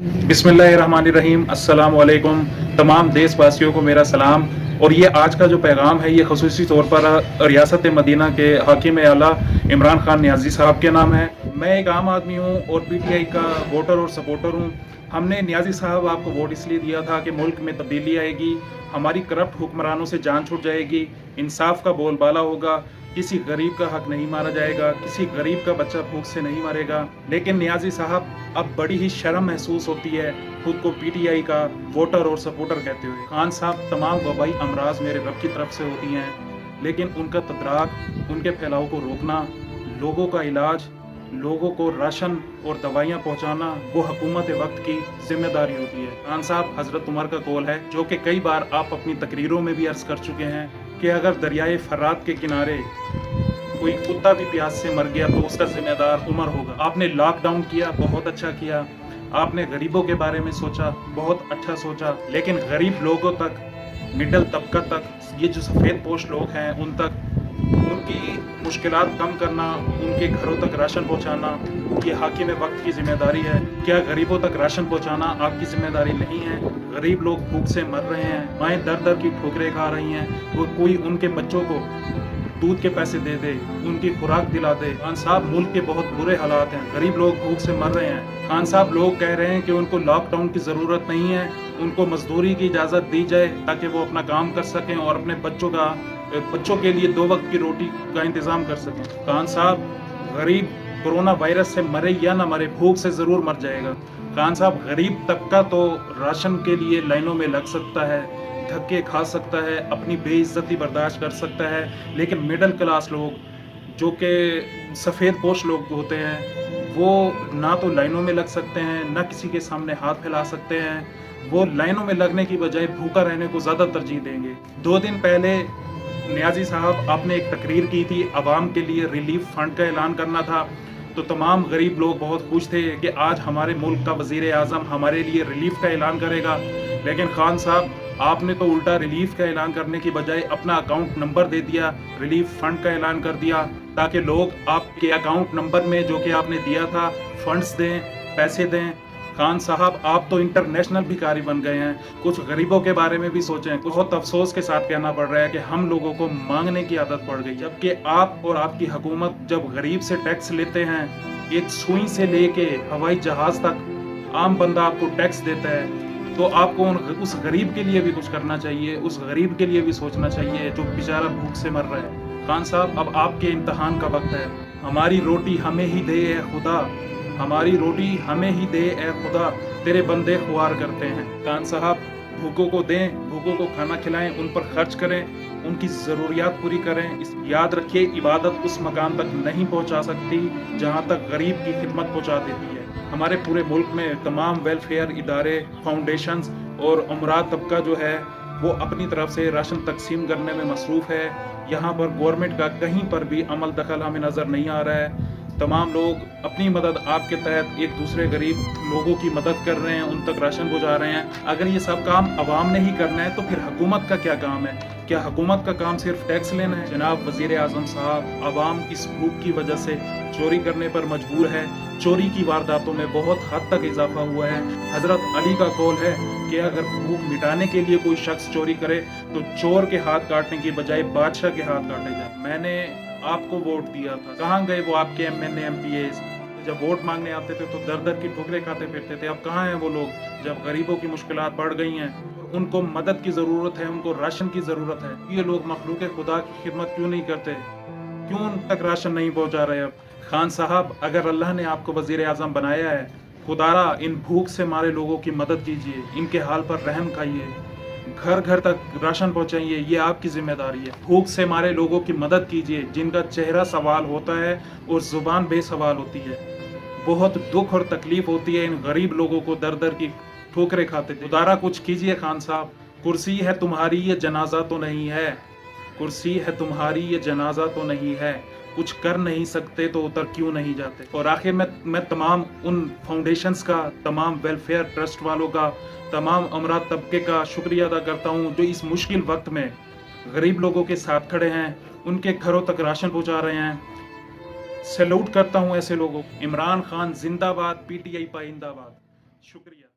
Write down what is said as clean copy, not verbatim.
बिस्मिल्लाहिर्रहमानिर्रहीम, अस्सलाम वालेकुम। तमाम देशवासियों को मेरा सलाम। और ये आज का जो पैगाम है ये खसूसी तौर पर रियासत मदीना के हाकिम आला इमरान खान नियाजी साहब के नाम है। मैं एक आम आदमी हूँ और पीटीआई का वोटर और सपोर्टर हूँ। हमने नियाजी साहब आपको वोट इसलिए दिया था कि मुल्क में तब्दीली आएगी, हमारी करप्ट हुक्मरानों से जान छूट जाएगी, इंसाफ का बोलबाला होगा, किसी गरीब का हक नहीं मारा जाएगा, किसी गरीब का बच्चा भूख से नहीं मरेगा। लेकिन नियाजी साहब अब बड़ी ही शर्म महसूस होती है खुद को पीटीआई का वोटर और सपोर्टर कहते हुए। खान साहब, तमाम वबाई अमराज मेरे रब की तरफ से होती हैं, लेकिन उनका तदराक, उनके फैलाव को रोकना, लोगों का इलाज, लोगों को राशन और दवाइयाँ पहुँचाना वो हुकूमत वक्त की जिम्मेदारी होती है। खान साहब, हजरत उमर का कौल है जो कि कई बार आप अपनी तकरीरों में भी अर्ज कर चुके हैं कि अगर दरियाए फरात के किनारे कोई कुत्ता भी प्यास से मर गया तो उसका जिम्मेदार उमर होगा। आपने लॉकडाउन किया, बहुत अच्छा किया। आपने गरीबों के बारे में सोचा, बहुत अच्छा सोचा। लेकिन गरीब लोगों तक, मिडिल तबका तक, ये जो सफ़ेद पोश लोग हैं उन तक, उनकी मुश्किलात कम करना, उनके घरों तक राशन पहुंचाना ये हाकिम वक्त की जिम्मेदारी है। क्या गरीबों तक राशन पहुंचाना आपकी जिम्मेदारी नहीं है? गरीब लोग भूख से मर रहे हैं, माएँ दर दर की ठोकरें खा रही हैं, वो कोई उनके बच्चों को दूध के पैसे दे दे, उनकी खुराक दिला दे। खान साहब, मुल्क के बहुत बुरे हालात हैं, गरीब लोग भूख से मर रहे हैं। खान साहब, लोग कह रहे हैं कि उनको लॉकडाउन की ज़रूरत नहीं है, उनको मजदूरी की इजाज़त दी जाए ताकि वो अपना काम कर सकें और अपने बच्चों के लिए 2 वक्त की रोटी का इंतज़ाम कर सकें। खान साहब, गरीब कोरोना वायरस से मरे या ना मरे, भूख से ज़रूर मर जाएगा। खान साहब, गरीब तबका तो राशन के लिए लाइनों में लग सकता है, धक्के खा सकता है, अपनी बेइज्जती बर्दाश्त कर सकता है, लेकिन मिडिल क्लास लोग जो कि सफ़ेद पोश लोग होते हैं वो ना तो लाइनों में लग सकते हैं, ना किसी के सामने हाथ फैला सकते हैं। वो लाइनों में लगने की बजाय भूखा रहने को ज़्यादा तरजीह देंगे। 2 दिन पहले नियाजी साहब, आपने एक तकरीर की थी, आवाम के लिए रिलीफ फंड का ऐलान करना था, तो तमाम गरीब लोग बहुत खुश थे कि आज हमारे मुल्क का वज़ीर आज़म हमारे लिए रिलीफ का ऐलान करेगा। लेकिन खान साहब, आपने तो उल्टा रिलीफ का ऐलान करने की बजाय अपना अकाउंट नंबर दे दिया, रिलीफ फंड का ऐलान कर दिया ताकि लोग आपके अकाउंट नंबर में जो कि आपने दिया था फंड्स दें, पैसे दें। खान साहब, आप तो इंटरनेशनल भिखारी बन गए हैं। कुछ गरीबों के बारे में भी सोचें। बहुत अफसोस के साथ कहना पड़ रहा है कि हम लोगों को मांगने की आदत पड़ गई, जबकि आप और आपकी हुकूमत जब गरीब से टैक्स लेते हैं, एक सुई से लेके हवाई जहाज तक आम बंदा आपको टैक्स देता है, तो आपको उस गरीब के लिए भी कुछ करना चाहिए, उस गरीब के लिए भी सोचना चाहिए जो बेचारा भूख से मर रहा है। खान साहब, अब आपके इम्तहान का वक्त है। हमारी रोटी हमें ही दे ए खुदा, हमारी रोटी हमें ही दे ए खुदा, तेरे बंदे ख्वार करते हैं। खान साहब, भूखों को दें, भूखों को खाना खिलाएं, उन पर खर्च करें, उनकी ज़रूरियात पूरी करें। याद रखिए, इबादत उस मकाम तक नहीं पहुंचा सकती जहां तक गरीब की खिदमत पहुंचा देती है। हमारे पूरे मुल्क में तमाम वेलफेयर इदारे, फाउंडेशंस और उमरा तबका जो है वो अपनी तरफ से राशन तकसीम करने में मसरूफ़ है। यहाँ पर गवर्नमेंट का कहीं पर भी अमल दखल हमें नज़र नहीं आ रहा है। तमाम लोग अपनी मदद आपके तहत एक दूसरे गरीब लोगों की मदद कर रहे हैं, उन तक राशन पहुँचा रहे हैं। अगर ये सब काम अवाम ने ही करना है तो फिर हुकूमत का क्या काम है? क्या हुकूमत का काम सिर्फ टैक्स लेना है? जनाब वज़ीर आज़म साहब, अवाम इस भूख की वजह से चोरी करने पर मजबूर है। चोरी की वारदातों में बहुत हद तक इजाफा हुआ है। हज़रत अली का कौल है कि अगर भूख मिटाने के लिए कोई शख्स चोरी करे तो चोर के हाथ काटने की बजाय बादशाह के हाथ काटे जाए। मैंने आपको वोट दिया था, कहाँ गए वो आपके MNA MPAs? जब वोट मांगने आते थे तो दर दर की ठोकरें खाते फिरते थे। अब कहाँ हैं वो लोग जब गरीबों की मुश्किलात बढ़ गई हैं, उनको मदद की ज़रूरत है, उनको राशन की ज़रूरत है? ये लोग मखलूक खुदा की खिदमत क्यों नहीं करते? क्यों उन तक राशन नहीं पहुँचा रहे? अब खान साहब, अगर अल्लाह ने आपको वज़ीर आज़म बनाया है, खुदारा इन भूख से मारे लोगों की मदद कीजिए, इनके हाल पर रहम खाइए, घर घर तक राशन पहुंचाइए, ये आपकी जिम्मेदारी है। भूख से मारे लोगों की मदद कीजिए जिनका चेहरा सवाल होता है और ज़ुबान बेसवाल होती है। बहुत दुख और तकलीफ होती है इन गरीब लोगों को दर दर की ठोकरें खाते थे। खुदारा कुछ कीजिए खान साहब। कुर्सी है तुम्हारी, ये जनाजा तो नहीं है। कुर्सी है तुम्हारी, ये जनाजा तो नहीं है। कुछ कर नहीं सकते तो उतर क्यों नहीं जाते? और आखिर मैं तमाम उन फाउंडेशंस का, तमाम वेलफेयर ट्रस्ट वालों का, तमाम अमरा तबके का शुक्रिया अदा करता हूँ जो इस मुश्किल वक्त में गरीब लोगों के साथ खड़े हैं, उनके घरों तक राशन पहुँचा रहे हैं। सैल्यूट करता हूँ ऐसे लोगों को। इमरान खान जिंदाबाद, PTI पाइंदाबाद। شکریہ.